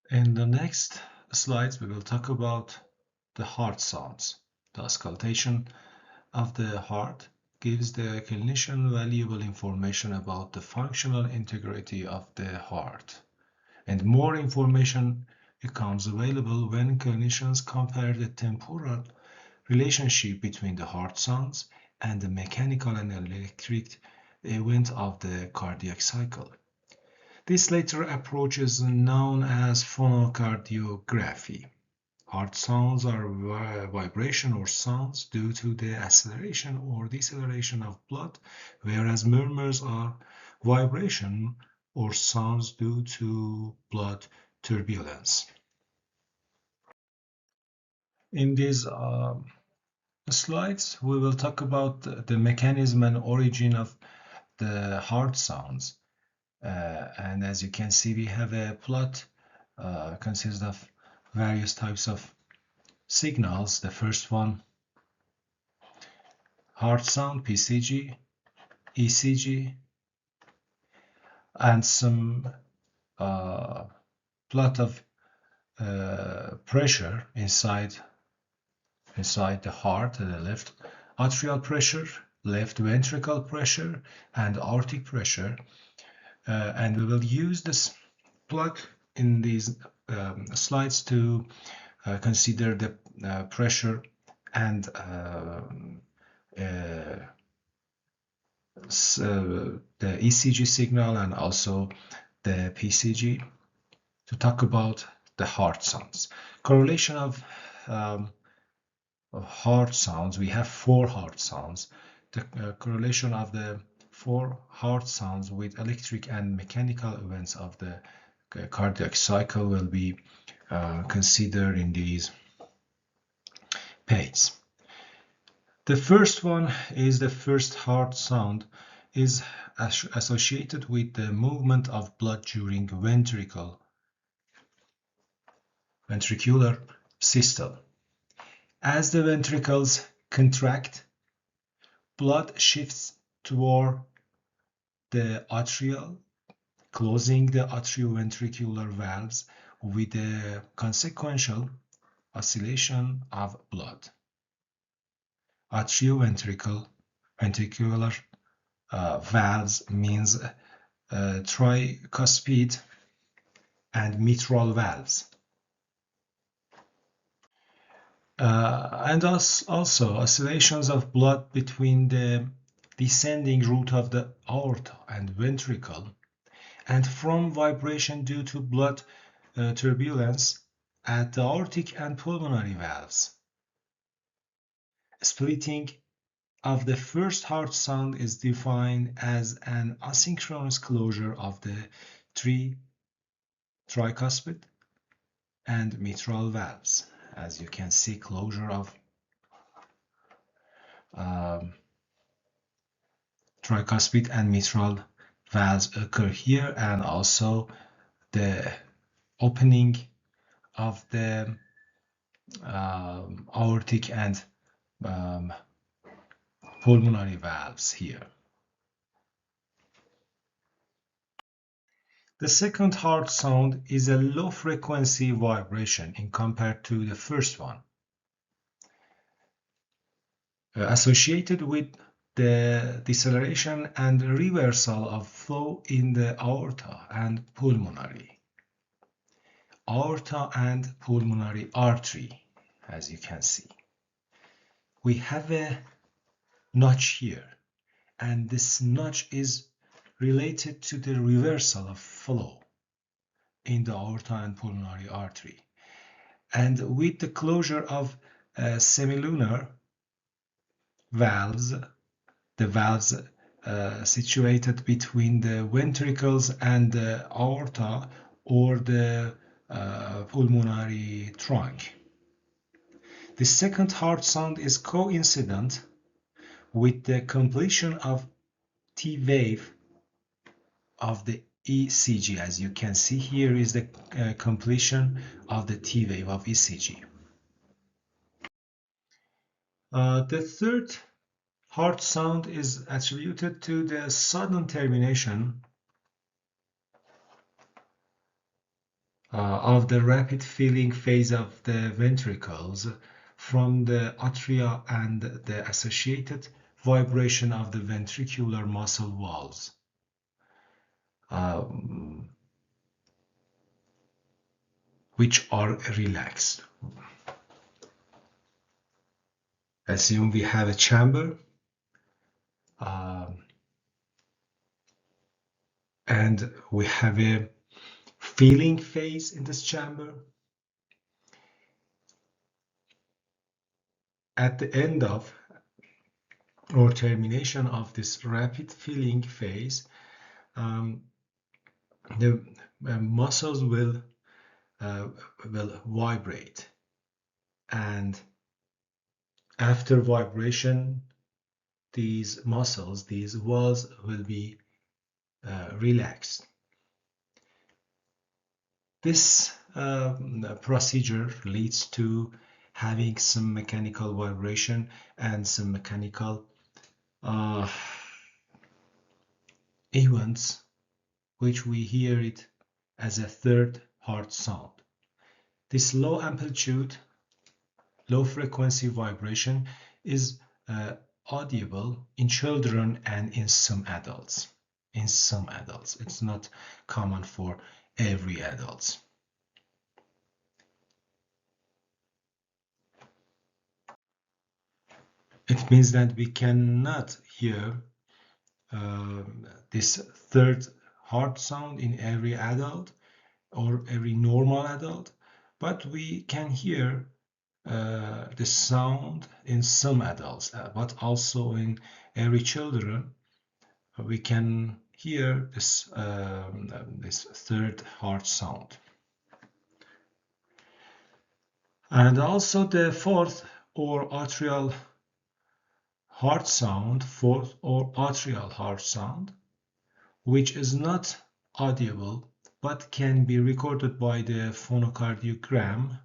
In the next slides, we will talk about the heart sounds. The auscultation of the heart gives the clinician valuable information about the functional integrity of the heart. And more information becomes available when clinicians compare the temporal relationship between the heart sounds and the mechanical and electric event of the cardiac cycle. This latter approach is known as phonocardiography. Heart sounds are vibration or sounds due to the acceleration or deceleration of blood, whereas murmurs are vibration or sounds due to blood turbulence. In these slides, we will talk about the mechanism and origin of the heart sounds. And as you can see, we have a plot consists of various types of signals. The first one, heart sound, PCG, ECG, and some plot of pressure inside the heart, the left atrial pressure, left ventricle pressure, and aortic pressure. And we will use this plot in these slides to consider the pressure and the ECG signal and also the PCG to talk about the heart sounds. Correlation of heart sounds. We have 4 heart sounds. The correlation of the 4 heart sounds with electric and mechanical events of the cardiac cycle will be considered in these pages. The first one is the first heart sound is associated with the movement of blood during ventricular systole. As the ventricles contract, blood shifts toward the atrial, closing the atrioventricular valves with a consequential oscillation of blood. Atrioventricular valves means tricuspid and mitral valves. And also oscillations of blood between the descending route of the aorta and ventricle, and from vibration due to blood turbulence at the aortic and pulmonary valves. Splitting of the first heart sound is defined as an asynchronous closure of the tricuspid and mitral valves. As you can see, closure of tricuspid and mitral valves occur here, and also the opening of the aortic and pulmonary valves here. The second heart sound is a low frequency vibration in compared to the first one, associated with the deceleration and reversal of flow in the aorta and pulmonary artery. As you can see, we have a notch here, and this notch is related to the reversal of flow in the aorta and pulmonary artery. And with the closure of semilunar valves, the valves situated between the ventricles and the aorta or the pulmonary trunk. The second heart sound is coincident with the completion of T wave of the ECG. As you can see, here is the completion of the T wave of ECG. The third heart sound is attributed to the sudden termination of the rapid filling phase of the ventricles from the atria and the associated vibration of the ventricular muscle walls. Which are relaxed. Assume we have a chamber and we have a filling phase in this chamber. At the end of or termination of this rapid filling phase, the muscles will vibrate, and after vibration, these muscles, these walls will be relaxed. This procedure leads to having some mechanical vibration and some mechanical events, which we hear it as a third heart sound. This low amplitude, low frequency vibration is audible in children and in some adults. In some adults, it's not common for every adult. It means that we cannot hear this third heart sound in every adult or every normal adult, but we can hear the sound in some adults, but also in every children we can hear this third heart sound. And also the fourth or atrial heart sound, which is not audible but can be recorded by the phonocardiogram,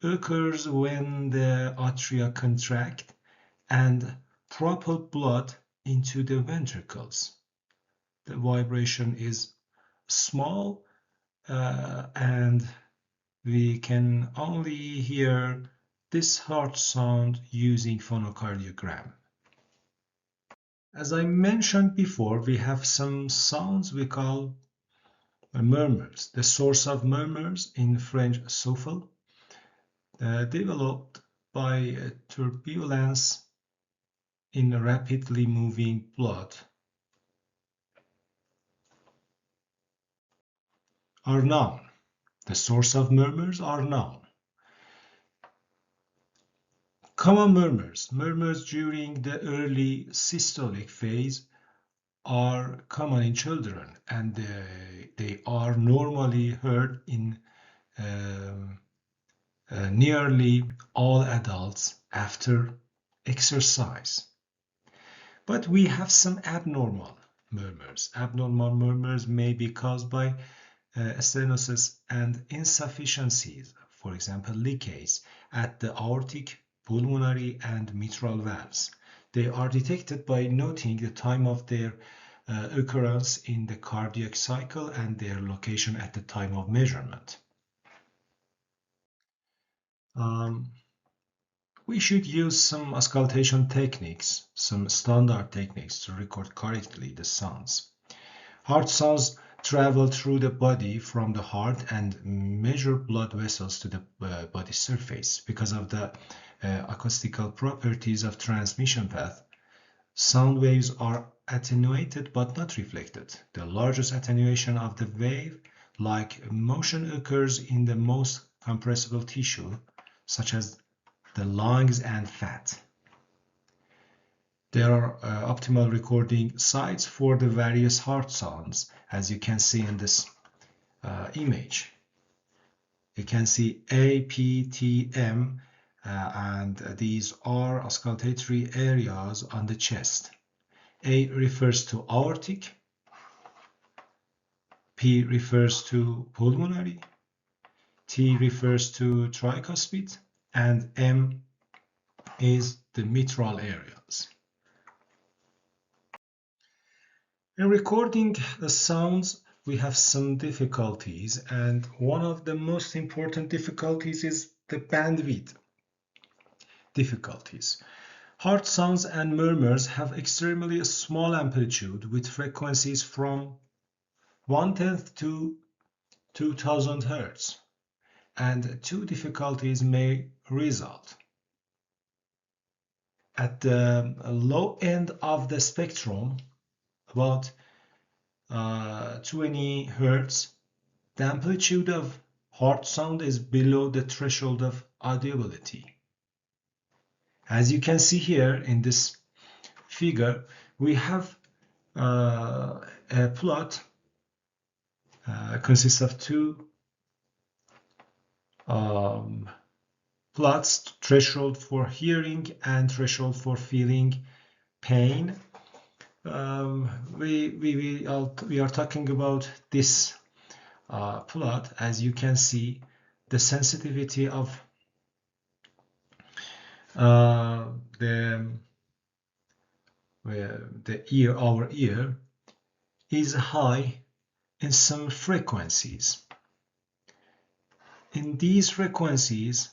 occurs when the atria contract and propel blood into the ventricles. The vibration is small and we can only hear this heart sound using phonocardiogram. As I mentioned before, we have some sounds we call murmurs. The source of murmurs in French souffle developed by turbulence in rapidly moving blood are known. The source of murmurs are known. Common murmurs during the early systolic phase are common in children, and they are normally heard in nearly all adults after exercise. But we have some abnormal murmurs. Abnormal murmurs may be caused by stenosis and insufficiencies, for example, leakage at the aortic, pulmonary, and mitral valves. They are detected by noting the time of their occurrence in the cardiac cycle and their location at the time of measurement. We should use some auscultation techniques, some standard techniques to record correctly the sounds. Heart sounds travel through the body from the heart and measure blood vessels to the body surface. Because of the acoustical properties of transmission path, sound waves are attenuated but not reflected. The largest attenuation of the wave-like motion occurs in the most compressible tissue, such as the lungs and fat. There are optimal recording sites for the various heart sounds, as you can see in this image. You can see A, P, T, M, and these are auscultatory areas on the chest. A refers to aortic, P refers to pulmonary, T refers to tricuspid, and M is the mitral areas. In recording the sounds, we have some difficulties, and one of the most important difficulties is the bandwidth difficulties. Hard sounds and murmurs have extremely small amplitude with frequencies from 1/10 to 2000 Hz, and two difficulties may result. At the low end of the spectrum, about 20 Hz, the amplitude of hard sound is below the threshold of audibility. As you can see here in this figure, we have a plot consists of two plots: threshold for hearing and threshold for feeling pain. We are talking about this plot. As you can see, the sensitivity of the ear, our ear, is high in some frequencies. In these frequencies,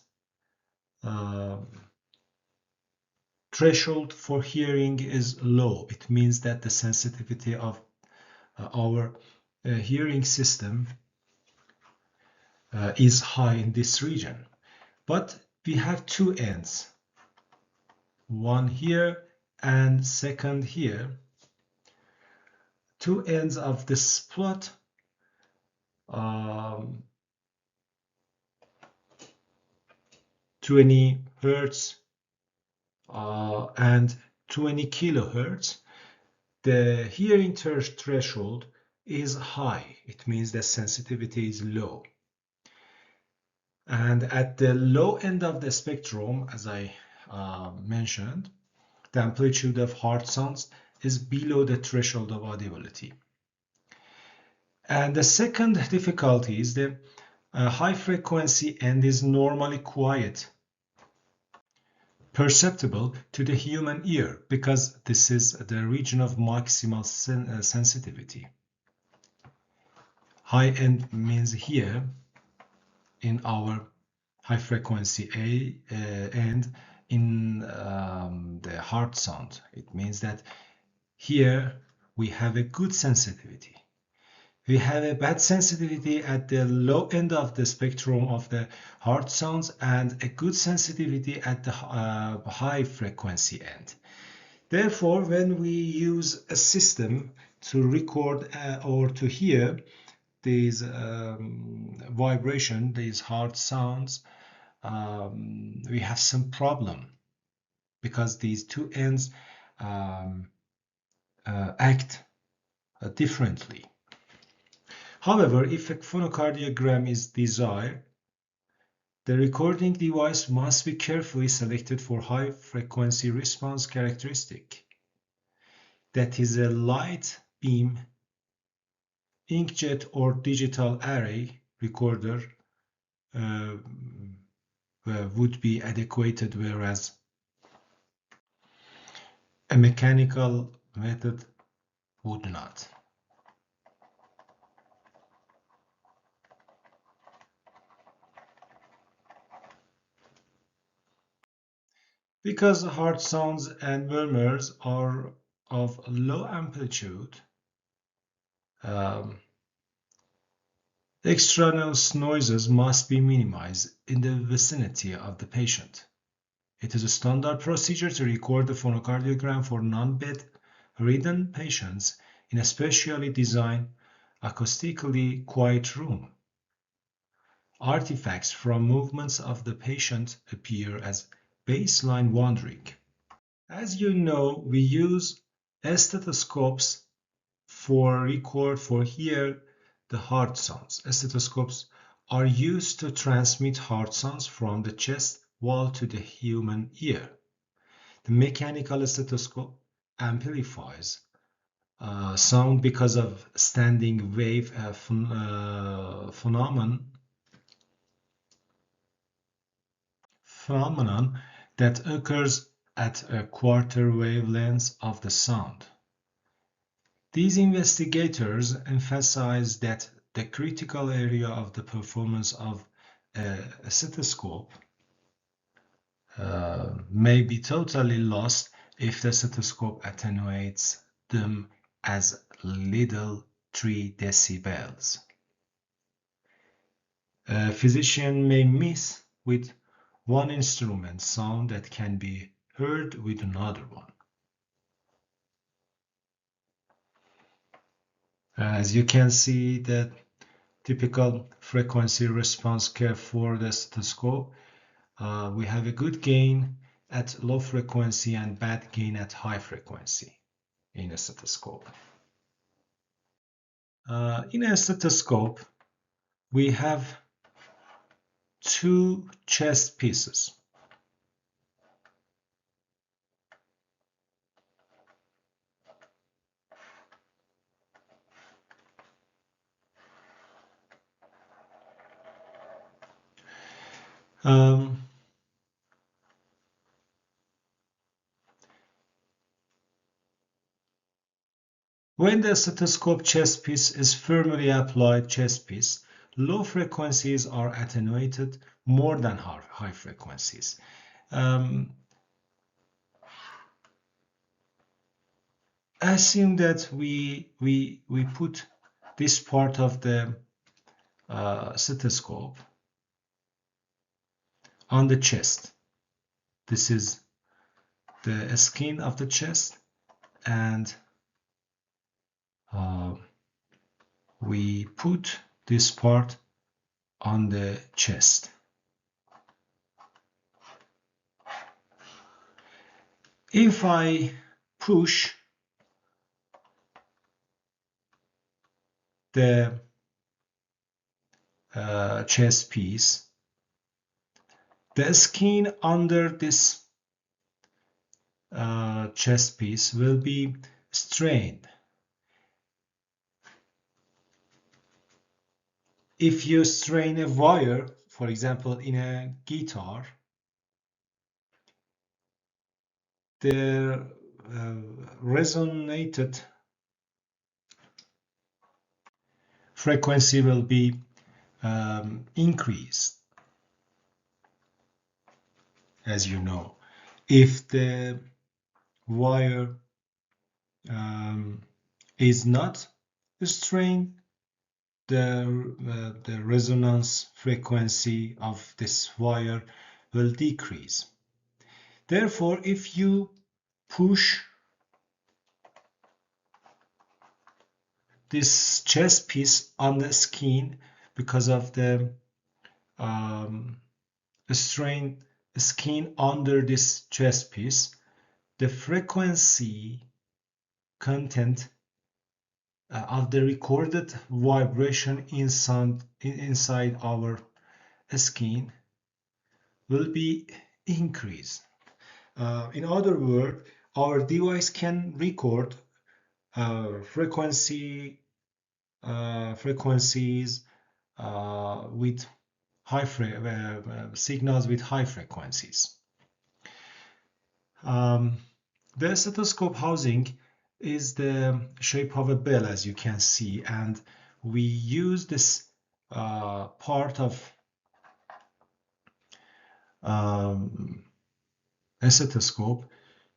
threshold for hearing is low. It means that the sensitivity of our hearing system is high in this region. But we have two ends, one here and second here. Two ends of this plot 20 Hertz and 20 kilohertz. The hearing threshold is high. It means the sensitivity is low. And at the low end of the spectrum, as I mentioned, the amplitude of hard sounds is below the threshold of audibility. And the second difficulty is the high frequency end is normally quiet, perceptible to the human ear, because this is the region of maximal sensitivity. High end means here in our high frequency end in the hard sound. It means that here we have a good sensitivity. We have a bad sensitivity at the low end of the spectrum of the hard sounds and a good sensitivity at the high frequency end. Therefore, when we use a system to record or to hear these vibration, these hard sounds, we have some problem because these two ends act differently. However, if a phonocardiogram is desired, the recording device must be carefully selected for high frequency response characteristic. That is a light beam, inkjet or digital array recorder would be adequate, whereas a mechanical method would not. Because hard sounds and murmurs are of low amplitude, extraneous noises must be minimized in the vicinity of the patient. It is a standard procedure to record the phonocardiogram for non-bedridden patients in a specially designed, acoustically quiet room. Artifacts from movements of the patient appear as baseline wandering. As you know, we use stethoscopes for hear the hard sounds. Stethoscopes are used to transmit hard sounds from the chest wall to the human ear. The mechanical stethoscope amplifies sound because of standing wave phenomenon that occurs at a quarter wavelength of the sound. These investigators emphasize that the critical area of the performance of a stethoscope may be totally lost if the stethoscope attenuates them as little 3 decibels. A physician may miss with one instrument sound that can be heard with another one. As you can see, the typical frequency response curve for the stethoscope, we have a good gain at low frequency and bad gain at high frequency in a stethoscope. In a stethoscope, we have two chest pieces. When the stethoscope chest piece is firmly applied chest piece, low frequencies are attenuated more than high frequencies. Assume that we put this part of the stethoscope on the chest. This is the skin of the chest, and we put this part on the chest. If I push the chest piece, the skin under this chest piece will be strained. If you strain a wire, for example, in a guitar, the resonated frequency will be increased, as you know. If the wire is not strained, the resonance frequency of this wire will decrease. Therefore, if you push this chest piece on the skin because of the strained skin under this chest piece, the frequency content of the recorded vibration inside our skin will be increased. In other words, our device can record frequencies with signals with high frequencies. The stethoscope housing is the shape of a bell, as you can see, and we use this part of a stethoscope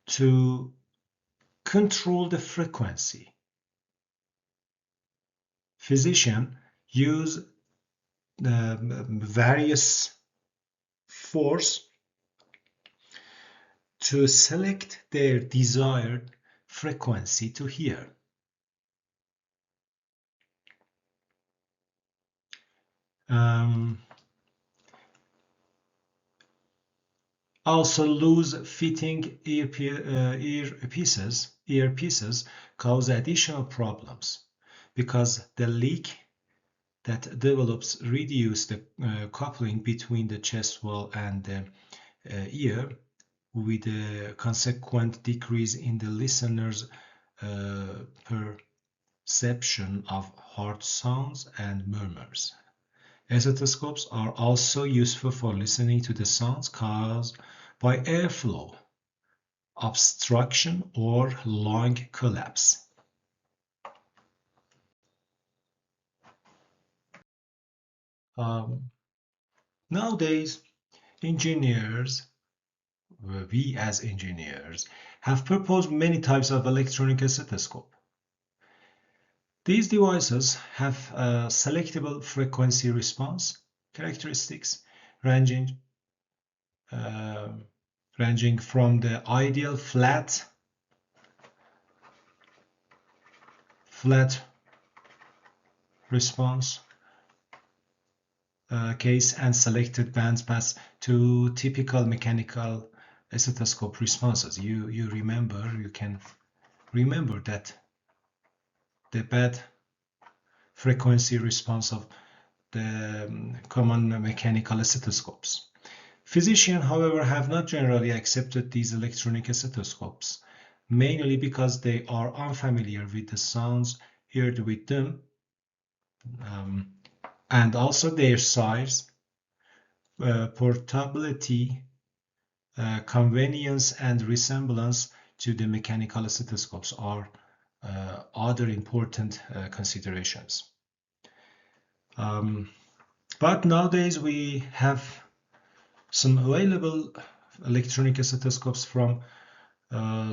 to control the frequency. Physicians use various force to select their desired frequency to hear. Also, loose fitting earpieces cause additional problems because the leak that develops reduce the coupling between the chest wall and the ear, with a consequent decrease in the listener's perception of hard sounds and murmurs. Stethoscopes are also useful for listening to the sounds caused by airflow obstruction or lung collapse. Nowadays, engineers, we as engineers, have proposed many types of electronic stethoscope. These devices have selectable frequency response characteristics ranging uh, ranging from the ideal flat response case and selected bandpass to typical mechanical stethoscope responses. You can remember that the bad frequency response of the common mechanical stethoscopes. Physicians, however, have not generally accepted these electronic stethoscopes, mainly because they are unfamiliar with the sounds heard with them, and also their size, portability, convenience, and resemblance to the mechanical stethoscopes are other important considerations. But nowadays we have some available electronic stethoscopes from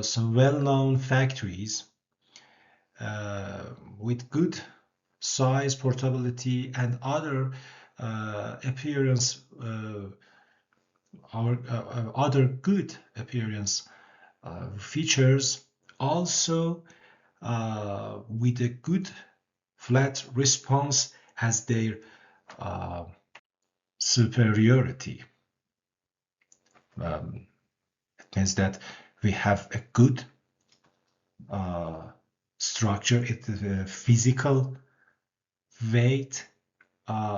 some well-known factories with good size, portability, and other appearance, other good appearance features. Also, with a good flat response as their superiority. It means that we have a good structure, physical weight,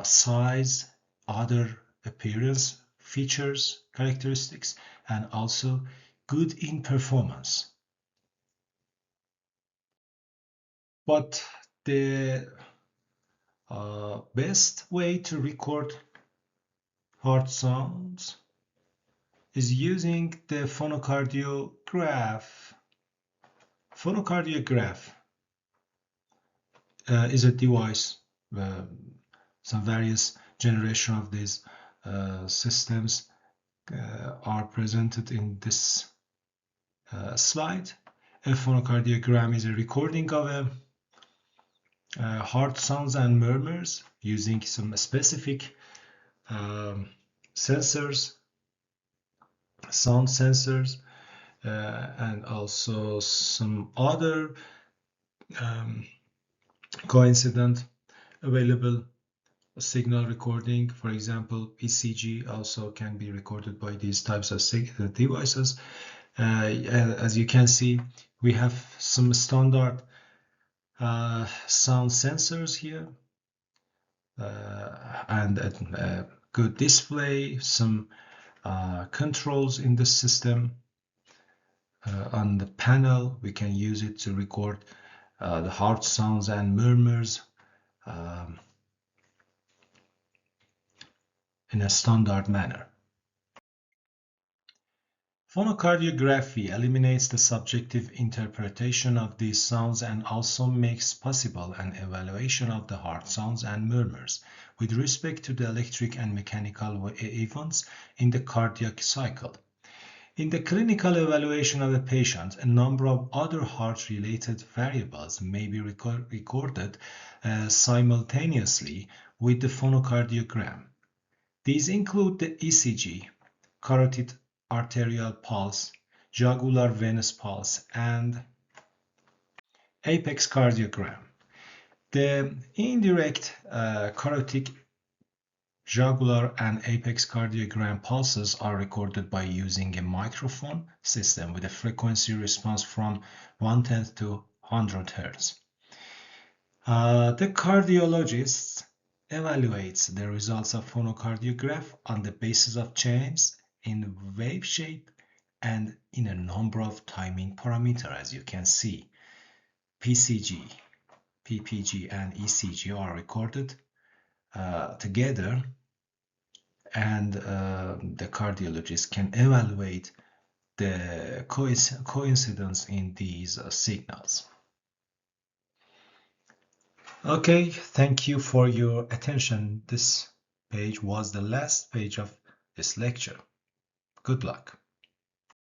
size, other appearance features, characteristics, and also good in performance. But the best way to record hard sounds is using the phonocardiograph. Phonocardiograph is a device. Some various generation of these systems are presented in this slide. A phonocardiogram is a recording of heart sounds and murmurs using some specific sensors, sound sensors, and also some other coincident available signal recording. For example, ECG also can be recorded by these types of devices. As you can see, we have some standard sound sensors here and a good display, some controls in the system. On the panel, we can use it to record the heart sounds and murmurs in a standard manner. Phonocardiography eliminates the subjective interpretation of these sounds and also makes possible an evaluation of the heart sounds and murmurs with respect to the electric and mechanical events in the cardiac cycle. In the clinical evaluation of a patient, a number of other heart-related variables may be recorded simultaneously with the phonocardiogram. These include the ECG, carotid arterial pulse, jugular venous pulse, and apex cardiogram. The indirect carotid, jugular, and apex cardiogram pulses are recorded by using a microphone system with a frequency response from 1/10 to 100 Hz. The cardiologist evaluates the results of phonocardiograph on the basis of changes in wave shape and in a number of timing parameters. As you can see, PCG, PPG, and ECG are recorded together, and the cardiologist can evaluate the coincidence in these signals. Okay, thank you for your attention. This page was the last page of this lecture. Good luck.